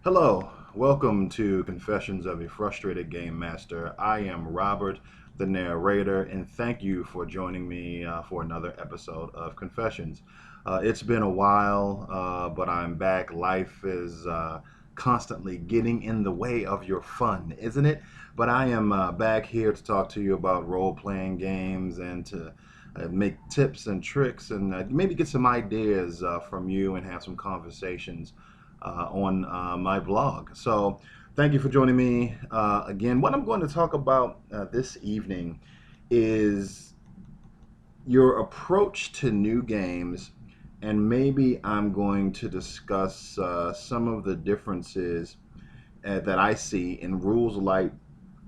Hello, welcome to Confessions of a Frustrated Game Master. I am Robert, the narrator, and thank you for joining me for another episode of Confessions. It's been a while, but I'm back. Life is constantly getting in the way of your fun, isn't it? But I am back here to talk to you about role playing games and to make tips and tricks and maybe get some ideas from you and have some conversations on my blog. So, thank you for joining me again. What I'm going to talk about this evening is your approach to new games, and maybe I'm going to discuss some of the differences that I see in rules light,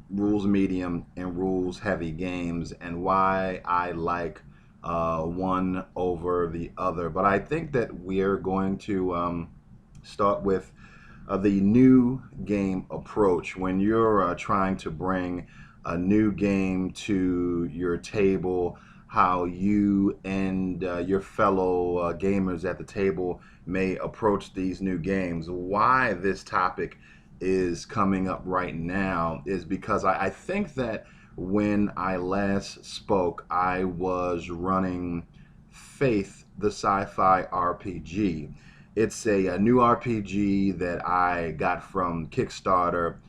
rules medium, and rules heavy games, and why I like one over the other. But I think that we're going to start with the new game approach when you're trying to bring a new game to your table, how you and your fellow gamers at the table may approach these new games. Why this topic is coming up right now is because I think that when I last spoke, I was running Faith, the sci-fi RPG. It's a new RPG that I got from Kickstarter,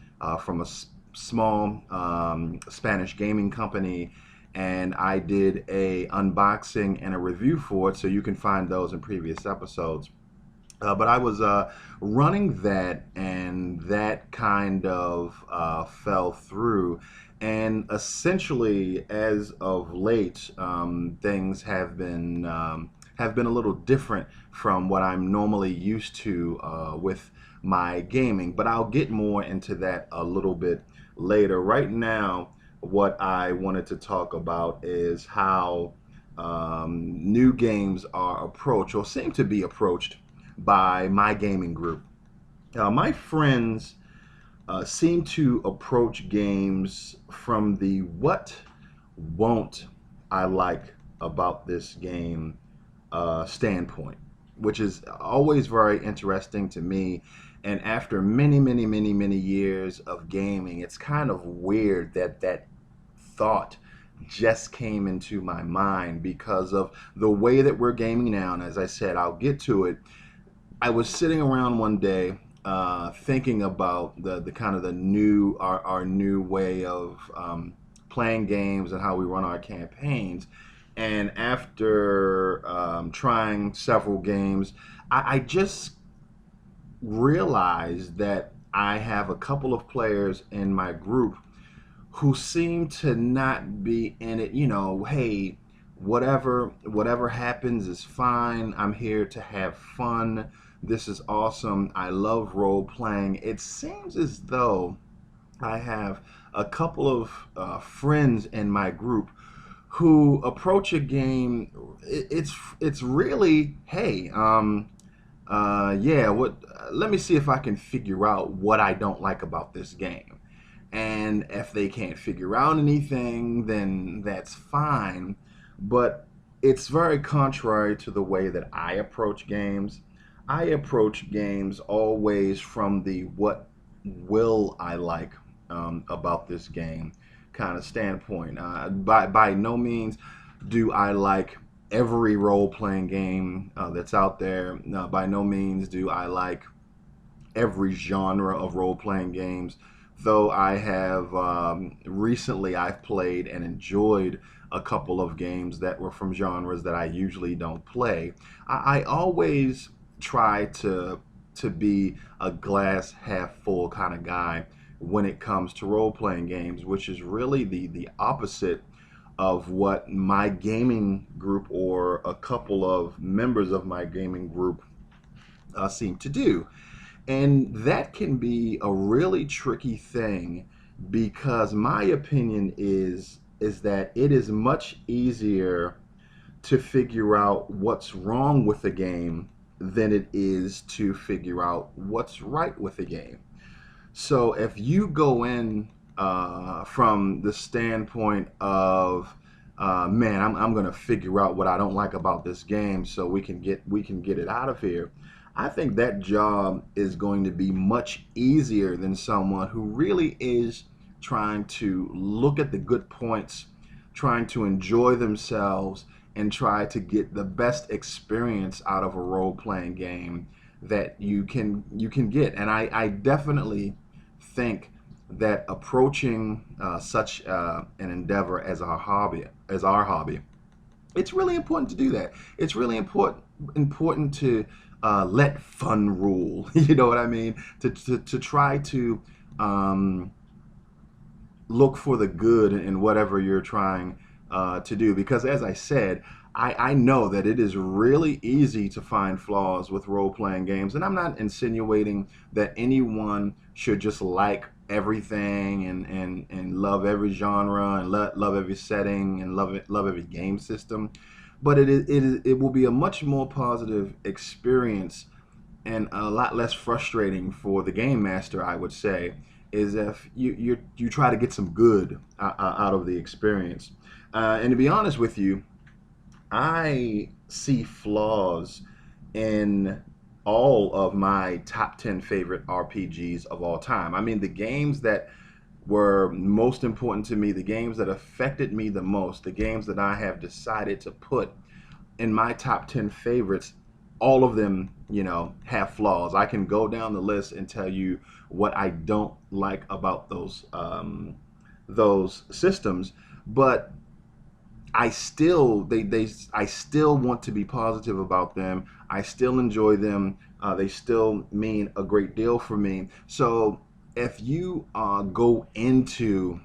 from a small Spanish gaming company, and I did a unboxing and a review for it, so you can find those in previous episodes. But I was running that, and that kind of fell through. And essentially, as of late, things have been a little different from what I'm normally used to with my gaming. But I'll get more into that a little bit later. Right now, what I wanted to talk about is how new games are approached or seem to be approached by my gaming group. My friends seem to approach games from the what won't I like about this game standpoint, which is always very interesting to me. And after many years of gaming, it's kind of weird that that thought just came into my mind because of the way that we're gaming now. And as I said, I'll get to it. I was sitting around one day thinking about the kind of the new our new way of playing games and how we run our campaigns. And after trying several games, I just realized that I have a couple of players in my group who seem to not be in it. You know, hey, whatever happens is fine. I'm here to have fun. This is awesome. I love role playing. It seems as though I have a couple of friends in my group who approach a game. It's really, hey, yeah, what? Let me see if I can figure out what I don't like about this game. And if they can't figure out anything, then that's fine. But it's very contrary to the way that I approach games. I approach games always from the what will I like about this game kind of standpoint. By no means do I like every role playing game that's out there. By no means do I like every genre of role playing games. Though I have recently, I've played and enjoyed a couple of games that were from genres that I usually don't play. I always try to be a glass half full kind of guy when it comes to role playing games, which is really the opposite of what my gaming group or a couple of members of my gaming group seem to do. And that can be a really tricky thing because my opinion is that it is much easier to figure out what's wrong with a game than it is to figure out what's right with a game. So if you go in from the standpoint of man, I'm going to figure out what I don't like about this game so we can get it out of here. I think that job is going to be much easier than someone who really is trying to look at the good points, trying to enjoy themselves, and try to get the best experience out of a role-playing game that you can get. And I definitely think that approaching such an endeavor as our hobby, it's really important to do that. It's really important to let fun rule. You know what I mean? To try to um, look for the good in whatever you're trying to do. Because as I said, I know that it is really easy to find flaws with role-playing games, and I'm not insinuating that anyone should just like everything and love every genre and love every setting and love every game system. But it will be a much more positive experience and a lot less frustrating for the game master, I would say, is if you try to get some good out of the experience. And to be honest with you, I see flaws in all of my top 10 favorite RPGs of all time. I mean, the games that were most important to me, the games that affected me the most, the games that I have decided to put in my top 10 favorites, all of them, have flaws. I can go down the list and tell you what I don't like about those systems, but I still want to be positive about them. I still enjoy them. They still mean a great deal for me. So if you go into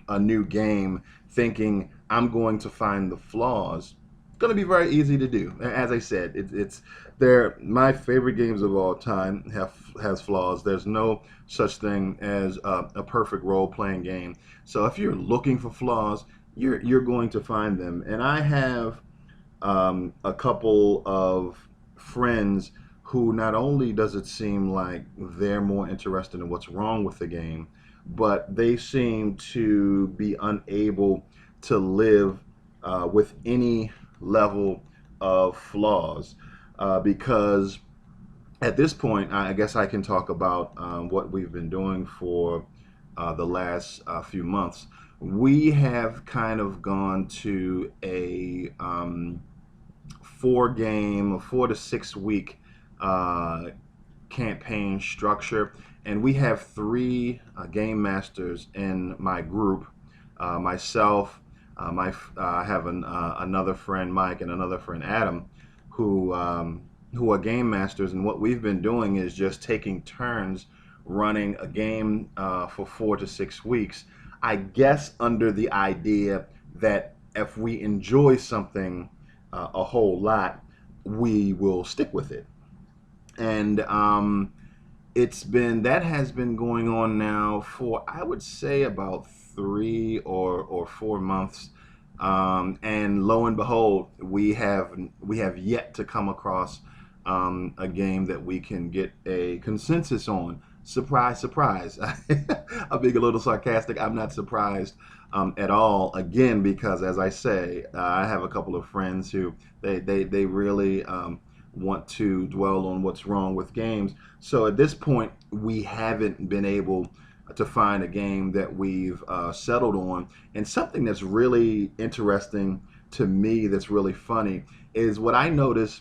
a new game thinking I'm going to find the flaws, it's going to be very easy to do. As I said, it's they're my favorite games of all time has flaws. There's no such thing as a perfect role playing game. So if you're looking for flaws, you're going to find them. And I have a couple of friends who not only does it seem like they're more interested in what's wrong with the game, but they seem to be unable to live with any level of flaws because at this point, I guess I can talk about what we've been doing for the last few months. We have kind of gone to a 4 to 6 week uh, campaign structure, and we have three game masters in my group. Myself, I have another friend, Mike, and another friend, Adam, who are game masters. And what we've been doing is just taking turns running a game for 4 to 6 weeks. I guess under the idea that if we enjoy something a whole lot, we will stick with it. And that has been going on now for, I would say, about 3 or 4 months. And lo and behold, we have yet to come across a game that we can get a consensus on. Surprise, surprise. I'm being a little sarcastic. I'm not surprised at all. Again, because as I say, I have a couple of friends who they really want to dwell on what's wrong with games. So at this point, we haven't been able to find a game that we've settled on. And something that's really interesting to me, that's really funny, is what I noticed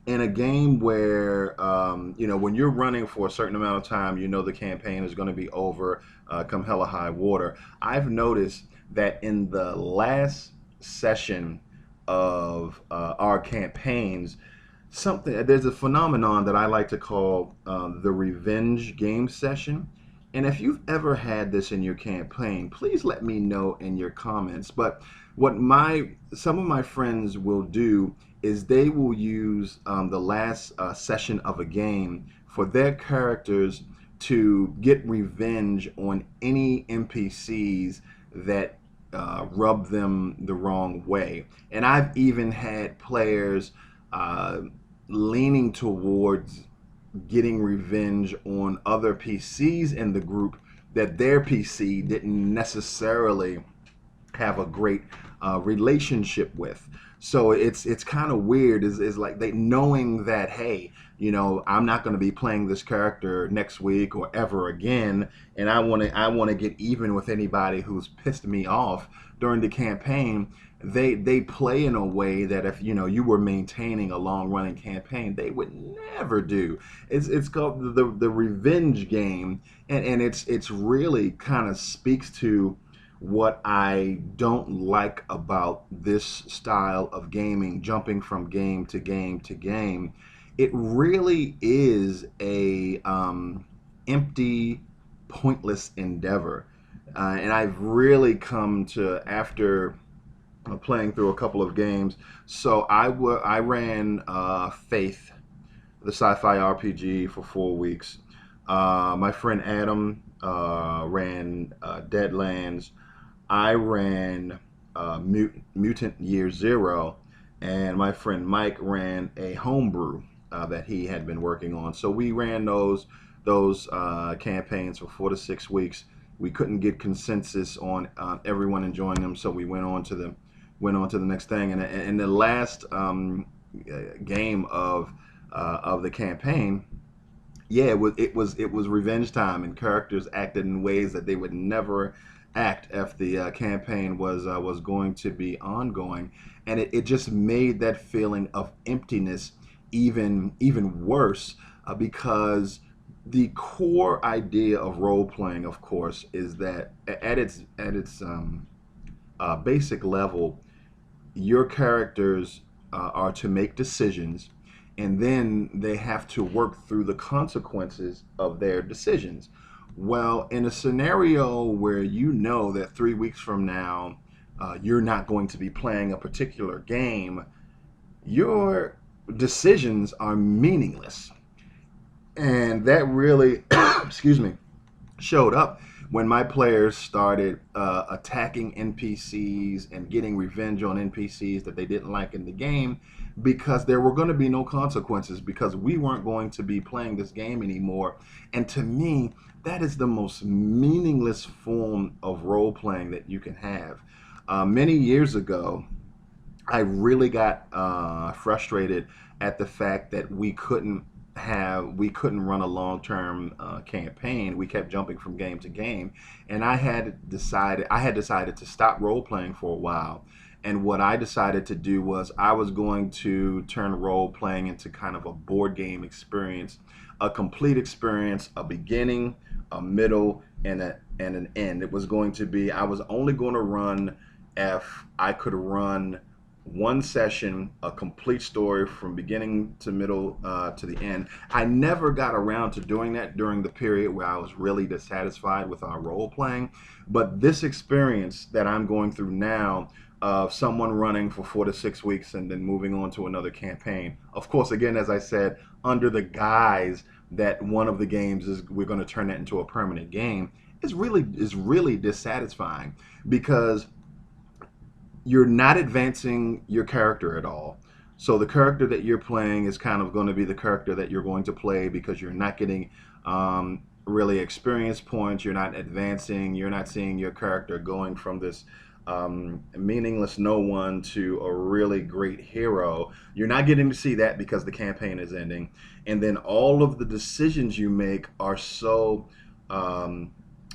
in a game where when you're running for a certain amount of time, the campaign is going to be over come hella high water. I've noticed that in the last session of our campaigns, there's a phenomenon that I like to call the revenge game session. And if you've ever had this in your campaign, please let me know in your comments. But what some of my friends will do is they will use the last session of a game for their characters to get revenge on any NPCs that rub them the wrong way. And I've even had players leaning towards getting revenge on other PCs in the group that their PC didn't necessarily have a great relationship with. So it's kind of weird is like they knowing that, hey, I'm not going to be playing this character next week or ever again, and I want to get even with anybody who's pissed me off during the campaign. They play in a way that if you were maintaining a long running campaign, they would never do. It's called the revenge game, and it's really kind of speaks to what I don't like about this style of gaming, jumping from game to game to game. It really is a empty, pointless endeavor. And I've really come to, after playing through a couple of games. So I ran Faith, the sci-fi RPG, for 4 weeks. My friend Adam ran Deadlands. I ran Mutant Year Zero, and my friend Mike ran a homebrew that he had been working on. So we ran those campaigns for 4 to 6 weeks. We couldn't get consensus on everyone enjoying them, so we went on to the next thing. And in the last game of the campaign, yeah, it was revenge time, and characters acted in ways that they would never act if the campaign was going to be ongoing, and it just made that feeling of emptiness even worse, because the core idea of role playing, of course, is that at its basic level, your characters are to make decisions, and then they have to work through the consequences of their decisions. Well, in a scenario where you know that 3 weeks from now you're not going to be playing a particular game, your decisions are meaningless. And that really, excuse me, showed up when my players started attacking NPCs and getting revenge on NPCs that they didn't like in the game, because there were going to be no consequences, because we weren't going to be playing this game anymore. And to me, that is the most meaningless form of role playing that you can have. Many years ago, I really got frustrated at the fact that we couldn't run a long-term campaign. We kept jumping from game to game, and I had decided to stop role playing for a while. And what I decided to do was I was going to turn role playing into kind of a board game experience, a complete experience, a beginning, a middle, and an end. It was going to be, I was only going to run if I could run one session, a complete story from beginning to middle to the end. I never got around to doing that during the period where I was really dissatisfied with our role playing. But this experience that I'm going through now, of someone running for 4 to 6 weeks and then moving on to another campaign, of course, again, as I said, under the guise that one of the games is we're going to turn that into a permanent game, is really dissatisfying, because you're not advancing your character at all. So the character that you're playing is kind of going to be the character that you're going to play, because you're not getting really experience points. You're not advancing. You're not seeing your character going from this meaningless no one to a really great hero. You're not getting to see that because the campaign is ending. And then all of the decisions you make are so um,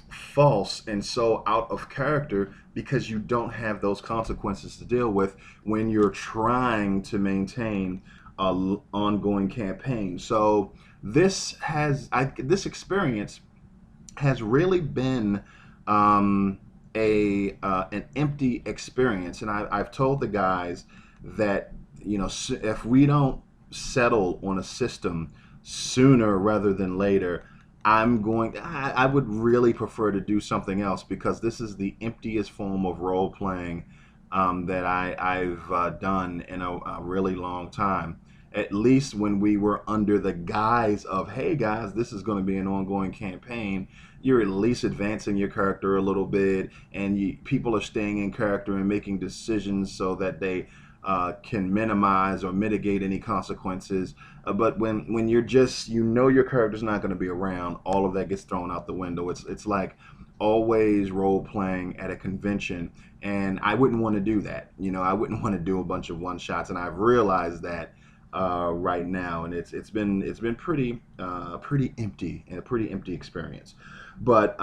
false and so out of character, because you don't have those consequences to deal with when you're trying to maintain a ongoing campaign. So this experience has really been a an empty experience, and I've told the guys that if we don't settle on a system sooner rather than later, I would really prefer to do something else, because this is the emptiest form of role playing that I've done in a really long time. At least when we were under the guise of, hey guys, this is going to be an ongoing campaign, you're at least advancing your character a little bit, and people are staying in character and making decisions so that they can minimize or mitigate any consequences. But when you're just, your character's not going to be around, all of that gets thrown out the window. It's like always role playing at a convention, and I wouldn't want to do that. I wouldn't want to do a bunch of one shots, and I've realized that right now, and it's been pretty empty and a pretty empty experience. But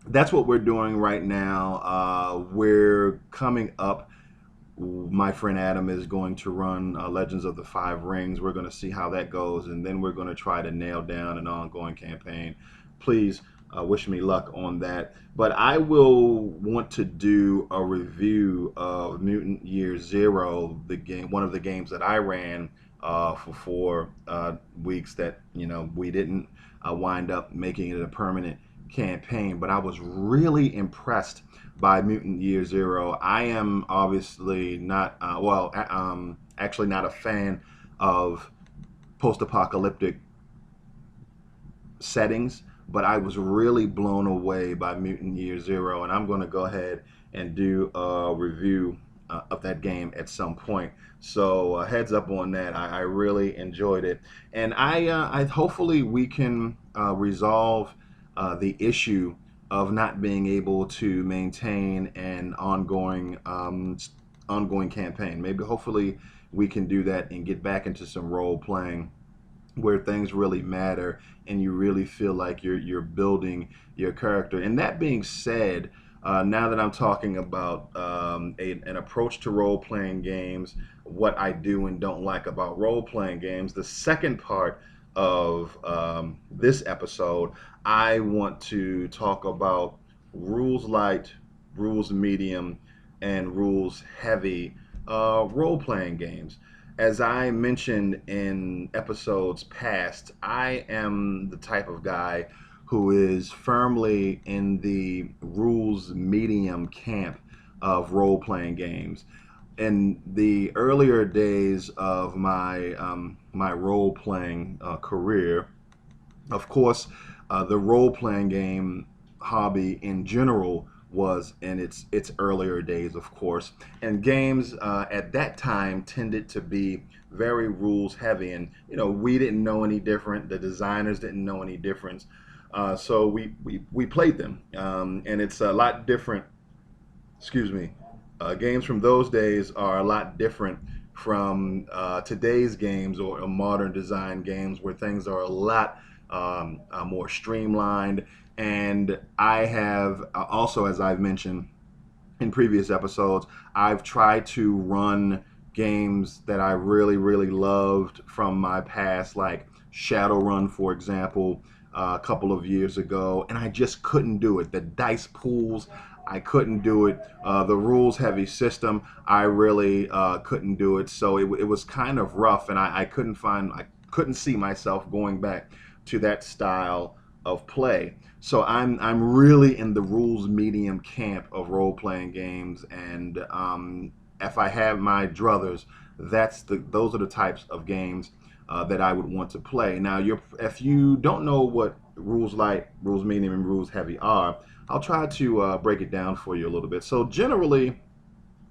that's what we're doing right now. We're coming up. My friend Adam is going to run Legends of the Five Rings. We're going to see how that goes, and then we're going to try to nail down an ongoing campaign. Please wish me luck on that. But I will want to do a review of Mutant Year Zero, the game, one of the games that I ran for 4 weeks that we didn't wind up making it a permanent campaign. But I was really impressed by Mutant Year Zero. I am obviously not, actually not a fan of post-apocalyptic settings, but I was really blown away by Mutant Year Zero, and I'm going to go ahead and do a review of that game at some point. So heads up on that. I really enjoyed it, and I hopefully we can resolve the issue of not being able to maintain an ongoing campaign. Maybe hopefully we can do that and get back into some role playing where things really matter and you really feel like you're building your character. And that being said, now that I'm talking about an approach to role playing games, what I do and don't like about role playing games, the second part of this episode, I want to talk about rules light, rules medium, and rules heavy role playing games. As I mentioned in episodes past, I am the type of guy who is firmly in the rules medium camp of role playing games. In the earlier days of my role playing career, of course, the role playing game hobby in general was in its earlier days, of course, and games at that time tended to be very rules heavy, and we didn't know any different. The designers didn't know any difference, so we played them, and it's a lot different. Excuse me. Games from those days are a lot different from today's games or modern design games where things are a lot more streamlined. And I have also, as I've mentioned in previous episodes, I've tried to run games that I really, really loved from my past, like Shadowrun, for example, a couple of years ago, and I just couldn't do it. The dice pools, I couldn't do it. The rules heavy system, I really couldn't do it. So it was kind of rough, and I couldn't see myself going back to that style of play. So I'm really in the rules medium camp of role playing games, and if I have my druthers, those are the types of games that I would want to play. Now, if you don't know what rules light, rules medium, and rules heavy are, I'll try to break it down for you a little bit. So generally,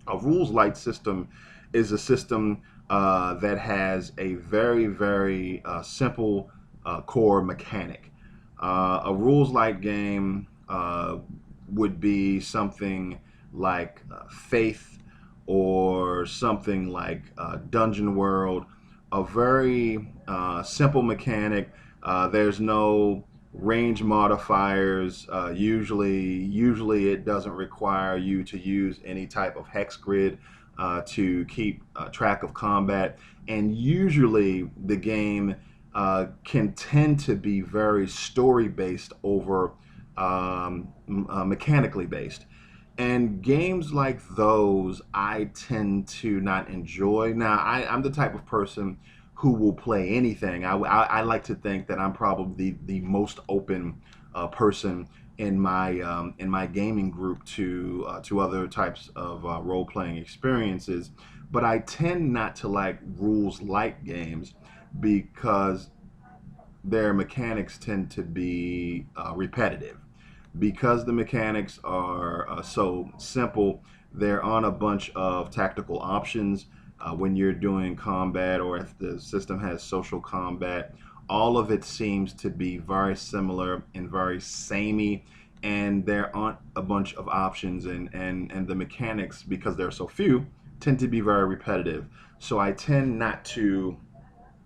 a rules light system is a system that has a very, very simple core mechanic. A rules light game would be something like Faith or something like Dungeon World. A very simple mechanic. There's no range modifiers. Usually it doesn't require you to use any type of hex grid to keep track of combat. And usually the game can tend to be very story based over mechanically based. And games like those I tend to not enjoy. Now, I'm the type of person who will play anything. I like to think that I'm probably the most open person in my gaming group to other types of role playing experiences. But I tend not to like rules light games because their mechanics tend to be repetitive. Because the mechanics are so simple, they're on a bunch of tactical options when you're doing combat, or if the system has social combat. All of it seems to be very similar and very samey, and there aren't a bunch of options, and the mechanics, because there are so few, tend to be very repetitive. So I tend not to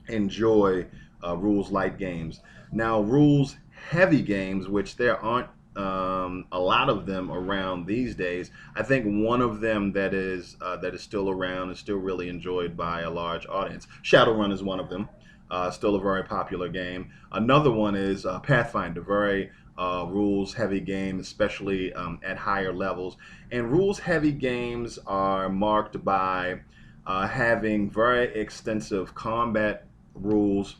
enjoy rules light games. Now, rules heavy games, which there aren't a lot of them around these days. I think one of them that is still around and still really enjoyed by a large audience. Shadowrun is one of them. Still a very popular game. Another one is Pathfinder, very rules heavy game, especially at higher levels. And rules heavy games are marked by having very extensive combat rules.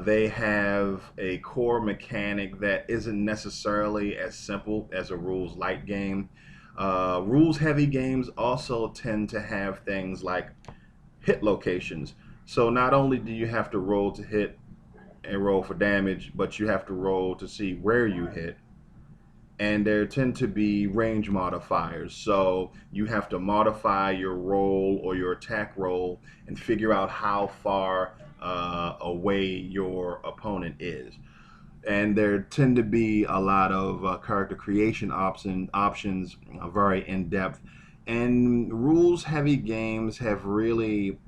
They have a core mechanic that isn't necessarily as simple as a rules light game. Rules heavy games also tend to have things like hit locations. So not only do you have to roll to hit and roll for damage, but you have to roll to see where you hit. And there tend to be range modifiers. So you have to modify your roll or your attack roll and figure out how far away your opponent is. And there tend to be a lot of character creation options, very in depth. And rules heavy games have really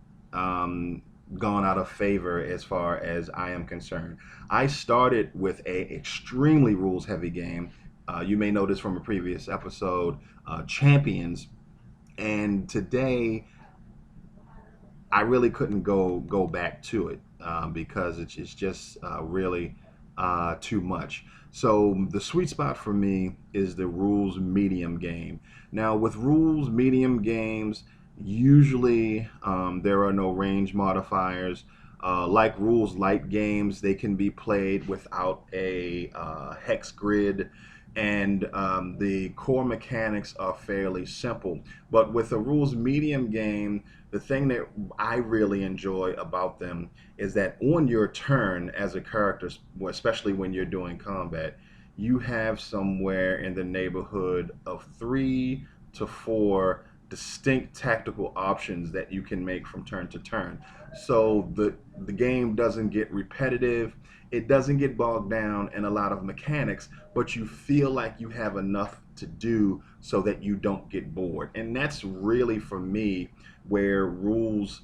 gone out of favor as far as I am concerned. I started with a extremely rules heavy game. You may notice from a previous episode, Champions, and today I really couldn't go back to it because it's just really too much. So the sweet spot for me is the rules medium game. Now with rules medium games, usually there are no range modifiers. Like rules light games, they can be played without a hex grid, and the core mechanics are fairly simple. But with a rules medium game, the thing that I really enjoy about them is that on your turn as a character, especially when you're doing combat, you have somewhere in the neighborhood of 3 to 4 distinct tactical options that you can make from turn to turn. So the game doesn't get repetitive, it doesn't get bogged down in a lot of mechanics, but you feel like you have enough to do so that you don't get bored. And that's really, for me, where rules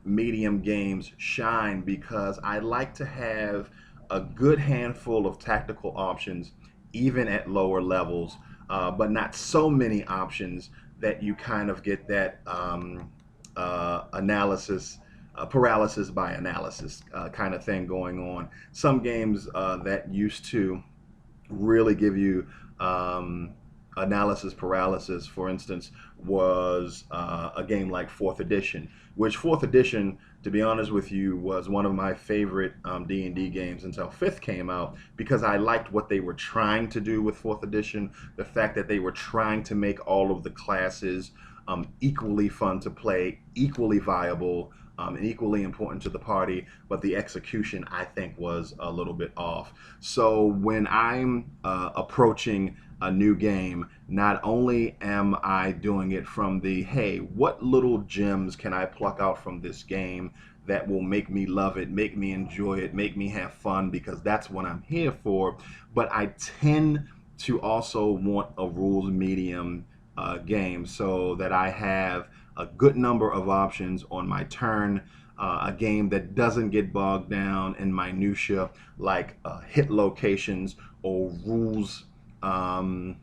medium games shine, because I like to have a good handful of tactical options even at lower levels, but not so many options that you kind of get that analysis, paralysis by analysis kind of thing going on. Some games that used to really give you analysis paralysis, for instance, was a game like Fourth Edition, which Fourth Edition, to be honest with you, was one of my favorite D&D games until Fifth came out, because I liked what they were trying to do with Fourth Edition, the fact that they were trying to make all of the classes equally fun to play, equally viable, and equally important to the party, but the execution, I think, was a little bit off. So when I'm approaching a new game, not only am I doing it from the, hey, what little gems can I pluck out from this game that will make me love it, make me enjoy it, make me have fun, because that's what I'm here for, but I tend to also want a rules medium game so that I have a good number of options on my turn, a game that doesn't get bogged down in minutia like hit locations or rules, I'm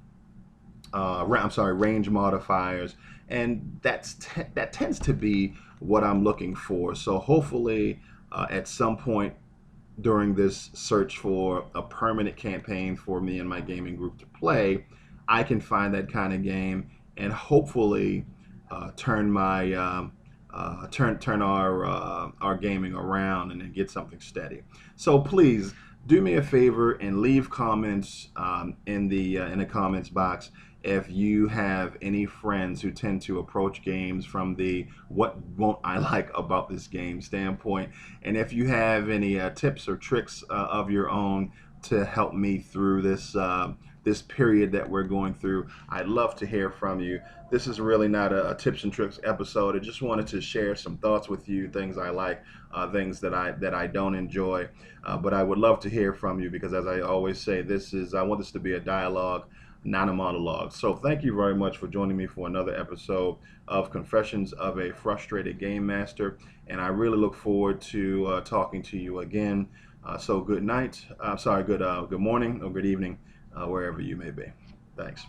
sorry, range modifiers, and that tends to be what I'm looking for. So hopefully, at some point during this search for a permanent campaign for me and my gaming group to play, I can find that kind of game and hopefully turn my turn our gaming around and then get something steady. So please do me a favor and leave comments in the comments box if you have any friends who tend to approach games from the what won't I like about this game standpoint, and if you have any tips or tricks of your own to help me through this this period that we're going through. I'd love to hear from you. This is really not a tips and tricks episode. I just wanted to share some thoughts with you, things I like, things that I don't enjoy. But I would love to hear from you because, as I always say, I want this to be a dialogue, not a monologue. So thank you very much for joining me for another episode of Confessions of a Frustrated Game Master, and I really look forward to talking to you again. So good night, good morning or good evening, wherever you may be. Thanks.